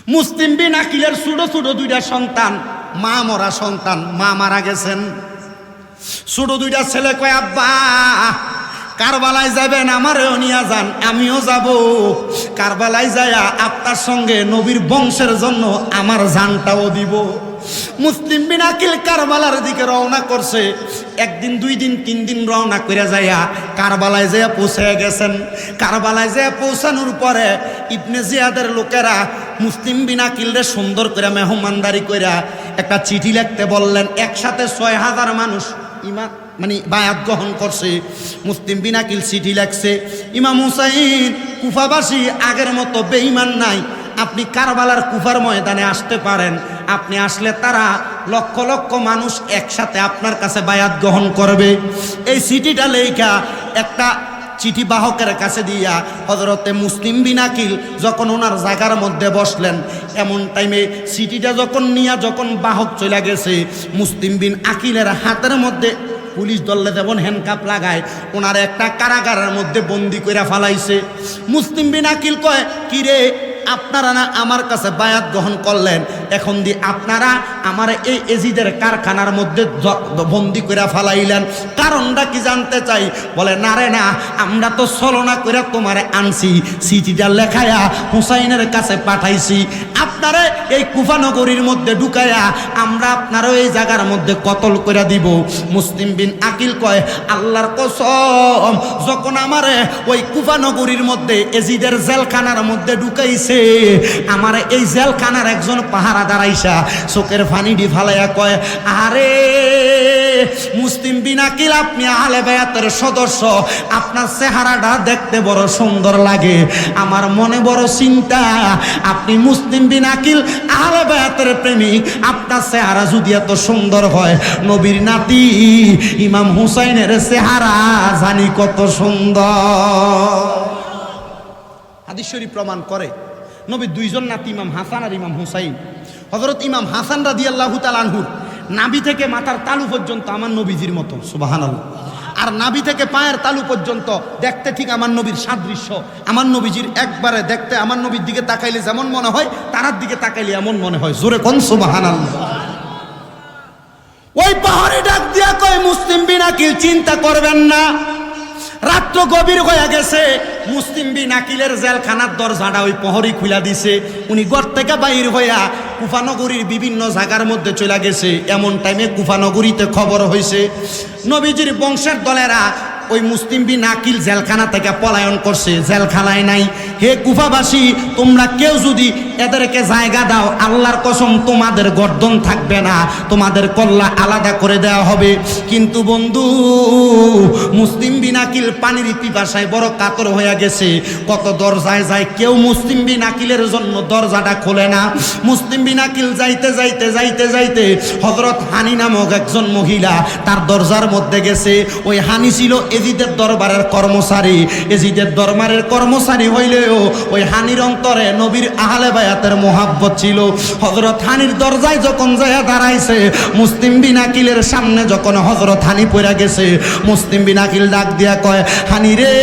মুসলিম বিন আকিলের ছোট ছোট দুইটা সন্তান, মা মরা সন্তান, মা মারা গেছেন। ছোট দুইটা ছেলে কয়, আব্বা কারবালায় যাবেন, আমারও নিয়ে যান, আমিও যাব। কারবালায় যায়া আপনার সঙ্গে নবীর বংশের জন্য আমার জানটাও দিব। মুসলিম বিন আকিল কারবালার দিকে রওনা করছে। একদিন, দুই দিন, তিন দিন রওনা করে যাইয়া কারবালায় যেয়ে পৌঁছে গেছেন। কারবালায় যেয়ে পৌঁছানোর পরে ইবনে জিয়াদের লোকেরা মুসলিম বিন আকিলরে সুন্দর করে মেহমানদারি কইরা একটা চিঠি লিখতে বললেন। একসাথে ৬,০০০ মানুষ বায়াত গ্রহণ করছে। মুসলিম বিন আকিল চিঠি লেখছে, ইমাম হুসাইন কুফাবাসী আগের মতো বেঈমান নাই, আপনি কারবালার কুফার ময়দানে আসতে পারেন। আপনি আসলে তারা লক্ষ লক্ষ মানুষ একসাথে আপনার কাছে বায়াত গ্রহণ করবে। এই চিঠিটা লেখা একটা চিঠি বাহকের কাছে দিয়া হযরতে মুসলিম বিন আকিল যখন ওনার জায়গার মধ্যে বসলেন, এমন টাইমে চিঠিটা যখন বাহক চলে গেছে, মুসলিম বিন আকিলের হাতের মধ্যে পুলিশ দলে যেমন হ্যান্ডকাপ লাগায়, ওনার একটা কারাগারের মধ্যে বন্দি করে ফালাইছে। মুসলিম বিন আকিল কয়, কিরে আপনারা না আমার কাছে বায়াত গ্রহণ করলেন, এখন দিয়ে আপনারা আমার এই এজিদের কারখানার মধ্যে বন্দি করে ফালাইলেন, কারণটা কি জানতে চাই? বলে, না রে না, আমরা তো ছলনা করে তোমারে আনছি, চিঠিটা লেখায়া হুসাইনের কাছে পাঠাইছি, আপনারা এই কুফা নগরীর মধ্যে ঢুকাইয়া আমরা আপনারও এই জায়গার মধ্যে কতল করে দিব। মুসলিম বিন আকিল কয়, আল্লাহর কসম, যখন আমারে ওই কুফা নগরীর মধ্যে এজিদের জেলখানার মধ্যে ঢুকাইছে, আমার এই জেলখানার একজন পাহারা দাঁড়াইছা চোখের পানি ডি ফালাইয়া কয়, আরে মুসলিম বিন আকিল, আপনি আহলে বায়াতের সদস্য, আপনার চেহারাটা দেখতে বড় সুন্দর লাগে, আমার মনে বড় চিন্তা, আপনি মুসলিম বিন আকিল আহলে বায়াতের প্রেমিক, আপনার চেহারা যদি এত সুন্দর হয়, নবীর নাতি ইমাম হুসাইনের চেহারা জানি কত সুন্দর। হাদিস শরীফ প্রমাণ করে নবীর দুইজন নাতি, ইমাম হাসান আর ইমাম হুসাইন। হযরত ইমাম হাসান রাদিয়াল্লাহু তাআলা আনহু নাভি থেকে মাথার তালু পর্যন্ত আমার নবীজির মতো, সুবহানাল্লাহ, আর নাভি থেকে পায়ের তালু পর্যন্ত দেখতে ঠিক আমার নবীর সাদৃশ্য। আমার নবীজির একবারে দেখতে আমার নবীর দিকে তাকাইলে যেমন মনে হয়, তারার দিকে তাকাইলে এমন মনে হয়। জোরে কোন সুবহানাল্লাহ। ওই পাহাড়ে ডাক দিয়া কয়, মুসলিম বিন আকিল চিন্তা করবেন না, রাত্র গভীর হয়ে গেছে, মুসলিম বিন আকিলের জেলখানার দরজাটা ওই প্রহরী খুলে দিছে, উনি ঘর থেকে বাইর হইয়া কুফানগরীর বিভিন্ন জায়গার মধ্যে চলে গেছে। এমন টাইমে কুফানগরীতে খবর হয়েছে নবীজির বংশের দলেরা ওই মুসলিম বিন আকিল জেলখানা থেকে পলায়ন করছে, জেলখানায় নাই। হে কুফাবাসী, তোমরা কেউ যদি এদেরকে জায়গা দাও, আল্লাহর কসম তোমাদের গর্দন থাকবে না, তোমাদের কল্লা আলাদা করে দেওয়া হবে। কিন্তু বন্ধু, মুসলিম বিন আকিল পানির পিপাসায় বড় কাতর হয়ে গেছে, কত দরজায় যায়, কেউ মুসলিম বিন আকিলের জন্য দরজাটা খোলে না। মুসলিম বিন আকিল যাইতে যাইতে যাইতে যাইতে হযরত হানি নামক একজন মহিলা তার দরজার মধ্যে গেছে। ওই হানি ছিল এজিদের দরবারের কর্মচারী। এজিদের দরবারের কর্মচারী হইলেও ওই হানির অন্তরে নবীর আহলে বায়াতের মোহাব্বত ছিল। হযরত হানির দরজায় যখন যায়া দাঁড়াইছে, মুসলিম বিন আকিলের সামনে যখন হযরত হানি পড়ে গেছে, মুসলিম বিন আকিল ডাক দিয়া কয়, হানি রে,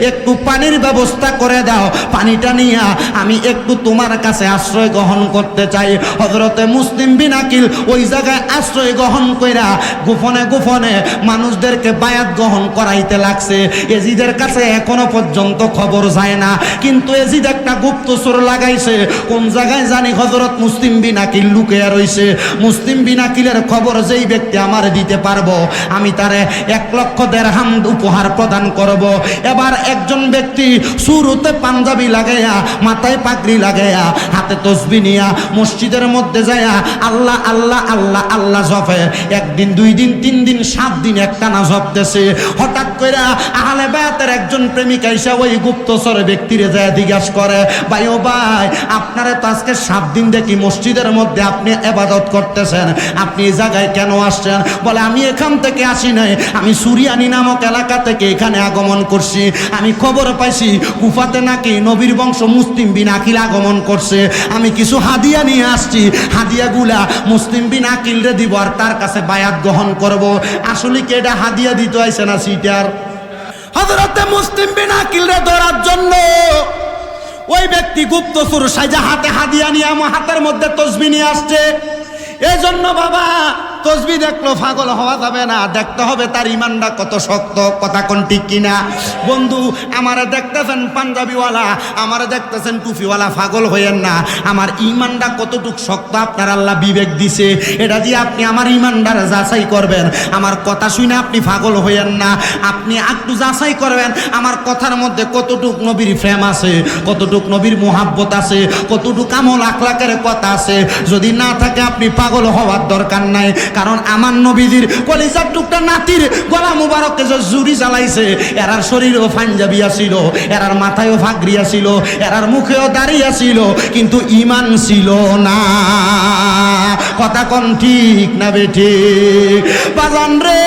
একটু পানির ব্যবস্থা করে দাও, পানিটা নিয়া আমি একটু তোমার কাছে আশ্রয় গ্রহণ করতে চাই। হযরতে মুসলিম বিন আকিল ওই জায়গায় আশ্রয় গ্রহণ কইরা গোপনে গোপনে মানুষদেরকে বায়াত গ্রহণ করাইতে লাগছে। এজিদের কাছে এখনো পর্যন্ত খবর যায় না, কিন্তু এজিদ একটা গুপ্তচর লাগাইছে, কোন জায়গায় জানি হযরত মুসলিম বিন আকিল লুকিয়ে রইছে। মুসলিম বিন আকিলের খবর যেই ব্যক্তি আমার দিতে পারবো, আমি তারে 1,00,000 দিরহাম উপহার প্রদান করব। এবার একজন ব্যক্তি শুরুতে পাঞ্জাবি লাগাইয়া, মাথায় পাগড়ি লাগাইয়া, হাতে তসবিহ নিয়া মসজিদের মধ্যে যায়া আল্লাহ আল্লাহ আল্লাহ আল্লাহ জপে। একদিন, 2 দিন, 3 দিন, 7 দিন একটানা জপতেছে। হঠাৎ করে আহলে বায়াতের একজন প্রেমিকা এসে ওই গুপ্তচর ব্যক্তিরে যায় জিজ্ঞাসা করে, ভাই ও ভাই, আপনারা তো আজকে 7 দিন দেখি মসজিদের মধ্যে আপনি ইবাদত করতেছেন, আপনি এই জায়গায় কেন আসছেন? বলে, আমি এখান থেকে আসি নাই, আমি সুরিয়ানি নামক এলাকা থেকে এখানে আগমন করছি। আমি খবর পাইছি কুফাতে নাকি নবীর বংশ মুসলিম বিন আকিল আগমন করছে, আমি কিছু হাদিয়া নিয়ে আসছি, হাদিয়াগুলা মুসলিম বিন আকিলরে দিব আর তার কাছে বায়াত গ্রহণ করব। আসলে কি এটা হাদিয়া দিতে আইছে না সিটার? হযরতে মুসলিম বিন আকিলরে ধরার জন্য ওই ব্যক্তি গুপ্তচর সাইজা হাতে হাদিয়া নিয়ে আমার হাতের মধ্যে তসবিহ নিয়ে আসছে। এই জন্য বাবা তসবিহ দেখলো পাগল হওয়া যাবে না, দেখতে হবে তার ইমানটা কত শক্ত। কথা কোন ঠিক কিনা? বন্ধু আমারে দেখতেছেন পাঞ্জাবিওয়ালা, আমারে দেখতেছেন টুপিওয়ালা, পাগল হইয়েন না। আমার ইমানটা কতটুক শক্ত আপনার আল্লাহ বিবেক দিছে, এটা দিয়ে আপনি আমার ইমানটার যাচাই করবেন। আমার কথা শুনে আপনি পাগল হইয়েন না, আপনি একটু যাচাই করবেন আমার কথার মধ্যে কতটুক নবীর প্রেম আছে, কতটুক নবীর মোহাব্বত আছে, কতটুক আমল আখলাকের কথা আছে। যদি না থাকে আপনি পাগল হওয়ার দরকার নাই, কারণ আমার নবীজির কলিজার টুকটা নাতির গলা মুবারককে যে জুরি জ্বালাইছে, এরার শরীরেও পাঞ্জাবি ছিল, এরার মাথায়ও ফাগরিয়া ছিল, এরার মুখেও দাঁড়িয়ে ছিল, কিন্তু ইমান ছিল না। কথা কোন ঠিক না বেঠিক? বাজান রে,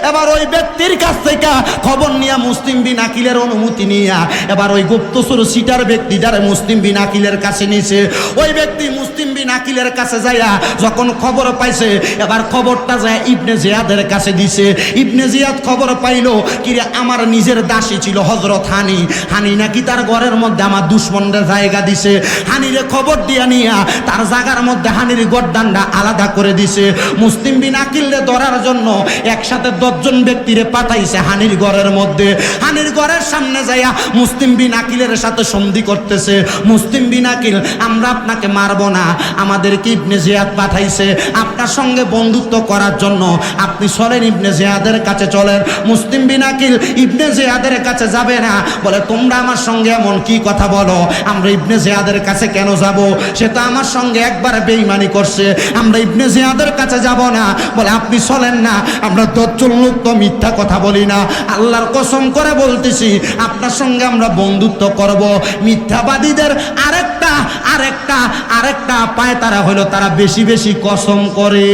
এবার ওই ব্যক্তির কাছ থেকে খবর নিয়ে মুসলিম বিন আকিলের অনুমতি নিয়ে এবার ওই গুপ্তচর সিটার ব্যক্তিটারে মুসলিম বিন আকিলের কাছে নিয়েছে। ওই ব্যক্তি মুসলিম বিন আকিলের কাছে যাইয়া যখন খবর পাইছে, এবার খবরটা যায় ইবনে জিয়াদের কাছে দিছে। ইবনে জিয়াদ খবর পাইলো কিরে আমার নিজের দাসী ছিল হযরত হানি, হানি নাকি তার ঘরের মধ্যে আমার দুশমনদের জায়গা দিছে। হানিরে খবর দিয়া নিয়া তার জায়গার মধ্যে হানির গর্দানটা আলাদা করে দিছে। মুসলিম বিন আকিলরে ধরার জন্য একসাথে 10 জন ব্যক্তিরে পাঠাইছে হানির ঘরের মধ্যে। হানির ঘরের সামনে যাইয়া মুসলিম বিন আকিলের সাথে সন্ধি করতেছে। মুসলিম বিন আকিল, আমরা আপনাকে মারবো না, আমাদেরকে ইবনে জিয়াদ পাঠাইছে আপনার সঙ্গে বন্ধুত্ব করার জন্য, আপনি চলেন ইবনে জিয়াদের কাছে চলেন। মুসলিম বিন আকিল ইবনে জিয়াদের কাছে যাবে না, বলে তোমরা আমার সঙ্গে এমন কি কথা বলো, আমরা ইবনে জিয়াদের কাছে কেন যাব? সে তো আমার সঙ্গে একবার বেঈমানি করছে, আমরা ইবনে জিয়াদের কাছে যাব না। বলে আপনি চলেন না, আমরা 10 জন লোক তো মিথ্যা কথা বলি না, আল্লাহর কসম করে বলতেছি আপনার সঙ্গে আমরা বন্ধুত্ব করব। মিথ্যাবাদীদের আরেকটা আরেকটা আরেকটা পায় তারা হলো তারা বেশি বেশি কসম করে।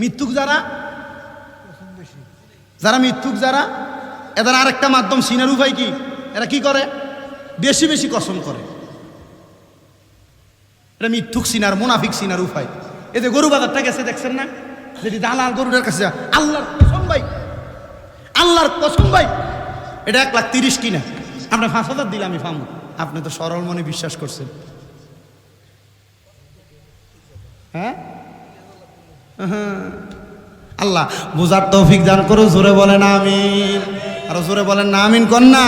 মিথ্যুক যারা যারা মিথ্যুক যারা এদের আরেকটা মাধ্যম সিনার উপায় কি, এরা কি করে? বেশি বেশি কসম করে। এটা মিথ্যুক সিনার, মুনাফিক সিনার উপায়। এই যে গরু বাজারটা গেছে দেখছেন না, যদি দালাল গরুটার কাছে আল্লাহর কসম ভাই, আল্লাহর কসম ভাই এটা 1,30,000 কিনা, আপনার 5,000 দিলে আমি পাবো। আপনি তো সরল মনে বিশ্বাস করছেন। হ্যাঁ, আল্লাহ বুঝার তৌফিক দান করো। জোরে বলেন আমিন, আরো জোরে বলেন না আমিন কর না।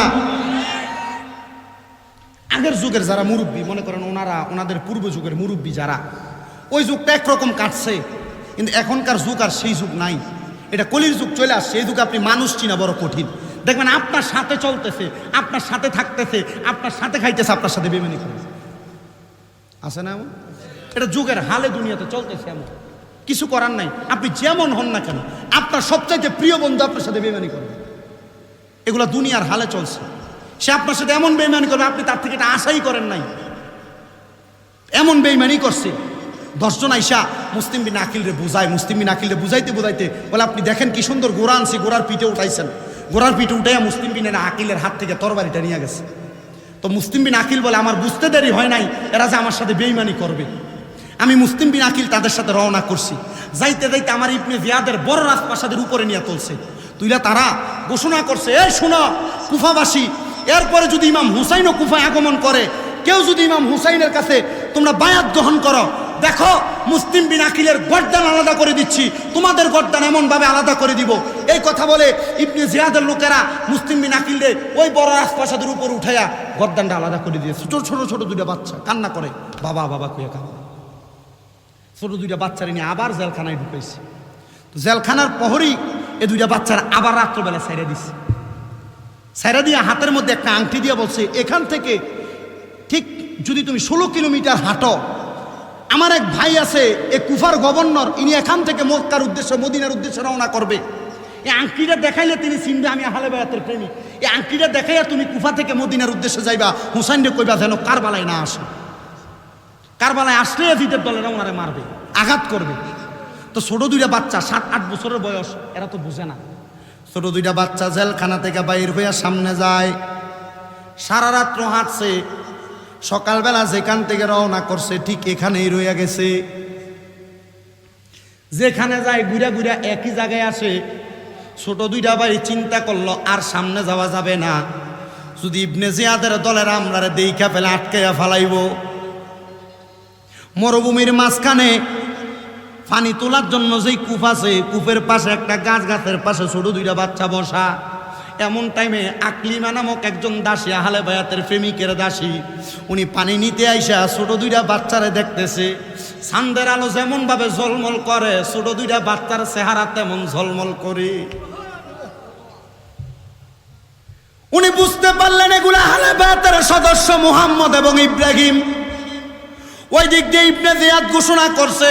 আগের যুগের যারা মুরব্বী, মনে করেন ওনারা, ওনাদের পূর্ব যুগের মুরব্বী যারা, ওই যুগটা একরকম কাটছে, কিন্তু এখনকার যুগ আর সেই যুগ নাই। এটা কলির যুগ চলে আসছে। এই যুগে আপনি মানুষ চিনা বড় কঠিন। দেখবেন আপনার সাথে চলতেছে, আপনার সাথে থাকতেছে, আপনার সাথে খাইতেছে, আপনার সাথে বেমানি করে, আছে না এমন? এটা যুগের হালে দুনিয়াতে চলতেছে এমন, কিছু করার নাই। আপনি যেমন হন না কেন, আপনার সবচাইতে প্রিয় বন্ধু আপনার সাথে বেমানি করবে। এগুলো দুনিয়ার হালে চলছে। সে আপনার সাথে এমন বেমানি করবে, আপনি তার থেকে এটা আশাই করেন নাই, এমন বেইমানি করছে। 10 জন আইসা মুসলিম বিন আকিলরে বুঝায়, মুসলিম বিন আকিলরে বুঝাইতে বুঝাইতে বলে আপনি দেখেন কি সুন্দর ঘোড়া আনছি, ঘোড়ার পিঠে উঠাইছেন। ঘোড়ার পিঠে উঠাইয়া মুসলিম বিন আকিলের হাত থেকে তরবারিটা নিয়ে গেছে। তো মুসলিম বিন আকিল বলে আমার বুঝতে দেরি হয় নাই এরা যে আমার সাথে বেইমানি করবে। আমি মুসলিম বিন আকিল তাদের সাথে রওনা করছি। যাইতে যাইতে আমার ইবনে জিয়াদের বড় রাজপ্রাসাদের উপরে নিয়ে তুলছে। তুইলা তারা ঘোষণা করছে, এই শোনো কুফাবাসী, এরপরে যদি ইমাম হুসাইনও কুফায় আগমন করে, কেউ যদি ইমাম হুসাইনের কাছে তোমরা বায়াত গ্রহণ করো, দেখো মুসলিম বিন আকিলের গর্দান আলাদা করে দিচ্ছি, তোমাদের গর্দান এমন ভাবে আলাদা করে দিব। এই কথা বলে ইবনে জিয়াদের লোকেরা মুসলিম বিন আকিলরে ওই বড় রাজপ্রাসাদের উপর উঠাইয়া গর্দানটা আলাদা করে দিয়েছে। ছোট ছোট ছোট 2টা বাচ্চা কান্না করে, বাবা বাবা কইয়া কান্না। ছোট 2টা বাচ্চারা নিয়ে আবার জেলখানায় ঢুকাইছে। তো জেলখানার প্রহরী এই 2টা বাচ্চারা আবার রাত্রবেলা ছাইরা দিছে। ছাইরা দিয়ে হাতের মধ্যে একটা আংটি দিয়ে বলছে, এখান থেকে ঠিক যদি তুমি 16 কিলোমিটার হাঁটো, আমার এক ভাই আছে এই কুফার গভর্নর, ইনি এখান থেকে মক্কার উদ্দেশ্যে মদিনার উদ্দেশ্যে রওনা করবে। এই আংটিটা দেখাইলে তিনি চিনবে আমি আহলে বায়াতের প্রেমিক। এই আংটিটা দেখাইয়া তুমি কুফা থেকে মদিনার উদ্দেশ্যে যাইবা, হুসাইনরে কইবা যেন কারবালায় না আসে। কারবালায় আসলে জিদের দলেরা ওনারে মারবে, আঘাত করবে। তো ছোট 2টা বাচ্চা 7-8 বছরের বয়স, এরা তো বুঝে না। ছোট 2টা বাচ্চা জেলখানা থেকে বাইর হইয়া সামনে যায়, সারা রাত্র হাঁটছে। সকালবেলা যেখান থেকে রওনা করছে ঠিক এখানেই রইয়া গেছে। যেখানে যায় ঘুরা ঘুরা একই জায়গায় আসে। ছোট 2টা ভাই চিন্তা করলো আর সামনে যাওয়া যাবে না, যদি ইবনে জিয়াদের দলের আমরারে দেইখা ফেলে আটকাইয়া ফালাইব। মরুভূমির মাঝখানে পানি তোলার জন্য যেই কূপ আছে, কূপের পাশে একটা গাছের পাশে ছোট দুইটা বাচ্চা বসা। এমন টাইমে আকলিমা নামক একজন দাসী, আহলে বায়াতের প্রেমিকের দাসী, উনি পানি নিতে আইসা ছোট দুইটা বাচ্চারে দেখতেছে। চাঁদের আলো যেমন ভাবে ঝলমল করে, ছোট দুইটা বাচ্চার চেহারা তেমন ঝলমল করে। উনি বুঝতে পারলেন এগুলা আহলে বায়াতের সদস্য মুহাম্মদ এবং ইব্রাহিম। ওই দিক দিয়ে ইবনে জিয়াদ ঘোষণা করছে,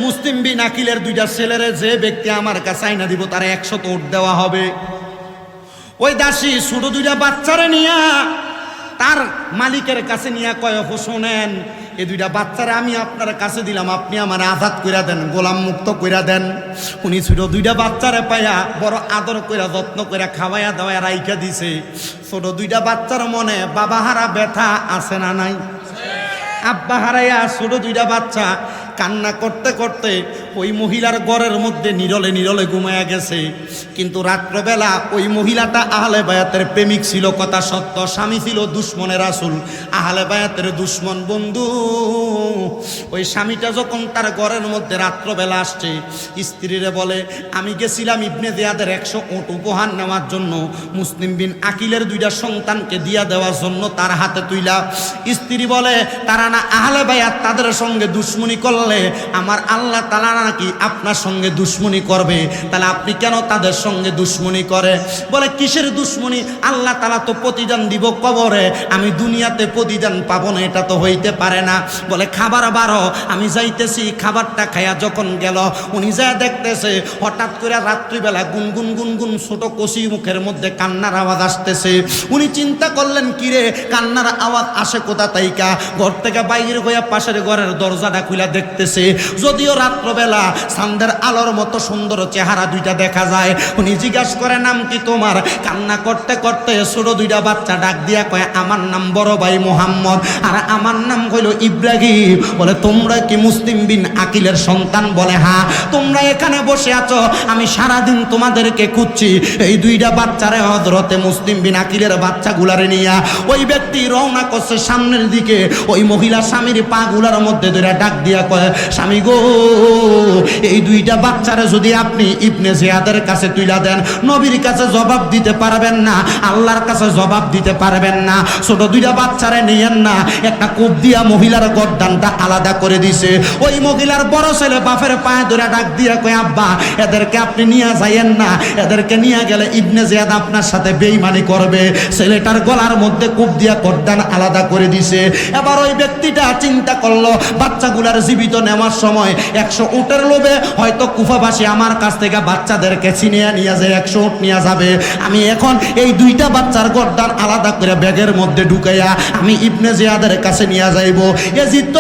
মুসলিম বিন আকিলের দুইটা ছেলেরে যে ব্যক্তি আমার কাছে আইনা দিব তারা 100 উট দেওয়া হবে। ওই দাসী ছোট দুইটা বাচ্চারে নিয়া তার মালিকের কাছে নিয়া কয়, শোনেন এই দুইটা বাচ্চারে আমি আপনার কাছে দিলাম, আপনি আমার আজাদ কইরা দেন, গোলাম মুক্ত কইরা দেন। উনি ছোট দুইটা বাচ্চারে পাইয়া বড় আদর কইরা যত্ন কইরা খাওয়াইয়া দাওয়াইয়া রাইখা দিছে। ছোট দুইটা বাচ্চার মনে বাবা হারা ব্যথা আছে না নাই? আব্বা হারাইয়া ছোট দুইটা বাচ্চা কান্না করতে করতে ওই মহিলার ঘরের মধ্যে নীরলে নীরলে ঘুমায়া গেছে। কিন্তু রাত্রবেলা ওই মহিলাটা আহলে বায়াতের প্রেমিক ছিল, কথা সত্য। স্বামী ছিল দুশ্মনের রাসূল, আহলে বায়াতের দুশ্মন বন্ধু। ওই স্বামীটা যখন তার ঘরের মধ্যে রাত্রবেলা আসছে, স্ত্রীরে বলে, আমি গেছিলাম ইবনে জিয়াদের 100 উট উপহার নেওয়ার জন্য, মুসলিম বিন আকিলের দুইটা সন্তানকে দিয়া দেওয়ার জন্য তার হাতে তুইলা। স্ত্রী বলে, তারা না আহলে বায়াত, তাদের সঙ্গে দুশ্মনী করলে আমার আল্লাহ তাআলা নাকি আপনার সঙ্গে দুশ্মনী করবে, তাহলে আপনি কেন তাদের সঙ্গে দুশ্মনী করে? বলে, কিসের দুশ্মনী? আল্লাহ তাআলা তো প্রতিদান দিব কবরে, আমি দুনিয়াতে প্রতিদান পাবো না, এটা তো হইতে পারে না। বলে, খাবার বারো, আমি যাইতেছি। খাবারটা খাইয়া যখন গেল, উনি যা দেখতেছে হঠাৎ করে রাত্রিবেলা গুনগুন গুনগুন ছোট কষি মুখের মধ্যে কান্নার আওয়াজ আসতেছে। উনি চিন্তা করলেন, কিরে কান্নার আওয়াজ আসে কোথা তাইকা? ঘর থেকে বাইরে হইয়া পাশের ঘরের দরজাটা খুলে দেখতেছে, যদিও রাত্রবেলা চাঁদের আলোর মতো সুন্দর চেহারা দুইটা দেখা যায়। উনি জিজ্ঞাসা করে, নাম কি তোমার? কান্না করতে করতে ছোট দুইটা বাচ্চা ডাক দিয়া কয়, আমার নাম বড় ভাই মুহাম্মদ, আর আমার নাম হইল ইব্রাহিম। বলে, তোমরা কি মুসলিম বিন আকিলের সন্তান? বলে, হ্যাঁ। তোমরা এখানে বসে আছো, আমি সারাদিন তোমাদেরকে খুঁজছি। এই দুইটা বাচ্চারে হযরতে মুসলিম বিন আকিলের বাচ্চাগুলারে নিয়া ওই ব্যক্তি রওনা করছে সামনের দিকে। ওই মহিলা স্বামীর পা গুলার মধ্যে ধরে ডাক দিয়া কয়, স্বামী গো, এই দুইটা বাচ্চারে যদি আপনি ইবনে জিয়াদের কাছে তুইলা দেন, নবীর কাছে জবাব দিতে পারবেন না, আল্লাহর কাছে জবাব দিতে পারবেন না। ছোট দুইটা বাচ্চারে নিয়েন না। একটা কূপ দিয়া মহিলার গর্দানটা আলাদা করে দিছে। ওই মহিলার বড় ছেলে বাপের পায়ে ধরে ডাক দিয়া কয়, আব্বা, এদেরকে আপনি নিয়ে যাইয়েন না, এদেরকে নিয়ে গেলে ইবনে জিয়াদ আপনার সাথে বেঈমানি করবে। ছেলেটার গলার মধ্যে কূপ দিয়া গর্দান আলাদা করে দিছে। এবার ওই ব্যক্তিটা চিন্তা করলো, বাচ্চাগুলার জীবিত নেওয়ার সময় 100 উটের লোভে হয়তো কুফাবাসী আমার কাছ থেকে বাচ্চাদেরকে ছিনিয়ে নিয়ে যায়, 100 উট নিয়ে যাবে। আমি এখন এই দুইটা বাচ্চার গর্দান আলাদা করে ব্যাগের মধ্যে ঢুকাইয়া আমি ইবনে জিয়াদের কাছে নিয়ে যাইব। এজিদ তো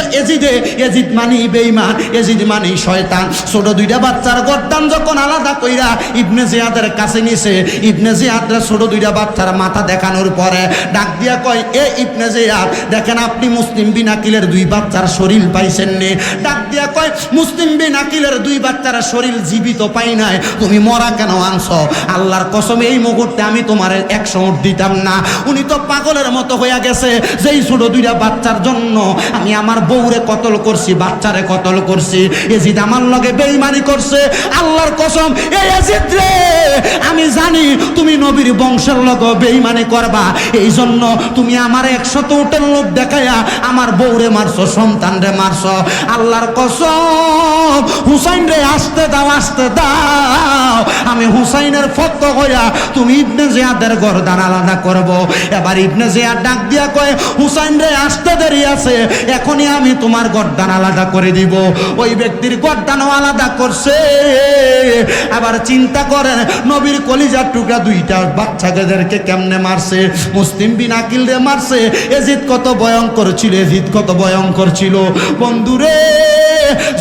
এজিদ মানি বেঈমান, এজিদ মানি শয়তান। ছোট দুইটা বাচ্চার গর্দান যখন আলাদা কইরা ইবনে জিয়াদের কাছে নিছে, ইবনে জিয়াদের ছোট দুইটা বাচ্চার মাথা দেখানোর পরে ডাক দিয়া কয়, এ ইবনে জিয়াদ, দেখেন আপনি মুসলিম বিন আকিলের দুই বাচ্চার শরীর পাইছেন নে? ডাক দিয়া কয়, মুসলিম বিন আকিলের দুই বাচ্চার শরীর জীবিত পাই নাই, তুমি মরা কেন আনছো? আল্লাহর কসম, এই মুহূর্তে আমি তোমার 100 উট দিতাম না। উনি তো পাগলের মতো হইয়া গেছে, যেই ছোট দুইটা বাচ্চার জন্য আমি আমার বউরে কতল করছি, বাচ্চারে কতল করছি। এজিদ আমার লগে বেঈমানি করছে। আল্লাহর কসম, এই এজিদ রে, আমি জানি তুমি নবীর বংশের লগে বেঈমানি করবা, এই জন্য তুমি আমার 100 উটের লোভ দেখাইয়া আমার বউরে মারছো, সন্তানরে মারছো। আল্লাহর কসম, হুসাইন রে আসতে দাও, আসতে দাও, আমি হুসাইনের ফত হইয়া তুমি ইবনে জিয়াদের গর্দান আলাদা করব। এবার ইবনে জিয়াদ ডাক দিয়া কয়, হুসাইন রে আসতে দেরি আছে, এখনই আমি তোমার গর্দান আলাদা করে দিব। ওই ব্যক্তির গর্দানও আলাদা করছে। আবার চিন্তা করেন, নবীর কলিজার টুকরা দুইটা বাচ্চাদেরকে কেমনে মারছে? মুসলিম বিন আকিল রে মারছে। এজিদ কত ভয়ঙ্কর ছিল, এজিদ কত ভয়ঙ্কর ছিল বন্ধুরে।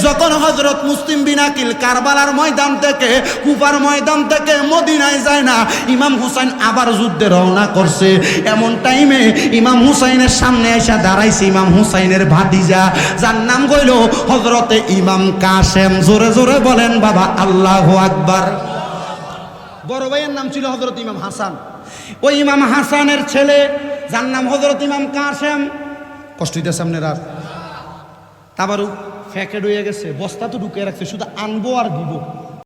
যখন হযরত মুসলিম বিন আকিল কারবালার ময়দান থেকে, কুফার ময়দান থেকে মদিনায় যায় না, ইমাম হুসাইন আবার যুদ্ধে রওনা করছে। এমন টাইমে ইমাম হুসাইনের সামনে এসে দাঁড়াইছে ইমাম হুসাইনের ভাতিজা, যার নাম হইল হযরতে ইমাম কাসেম। জোরে জোরে বলেন বাবা, আল্লাহু আকবার। বড় ভাইয়ের নাম ছিল হযরত ইমাম হাসান, ওই ইমাম হাসানের ছেলে যার নাম হযরত ইমাম কাসেম, কষ্ট হইতেছে আপনার আর তাবারু প্যাকেট হয়ে গেছে, বস্তা তো ঢুকে রাখছে, শুধু আনবো আর দিব।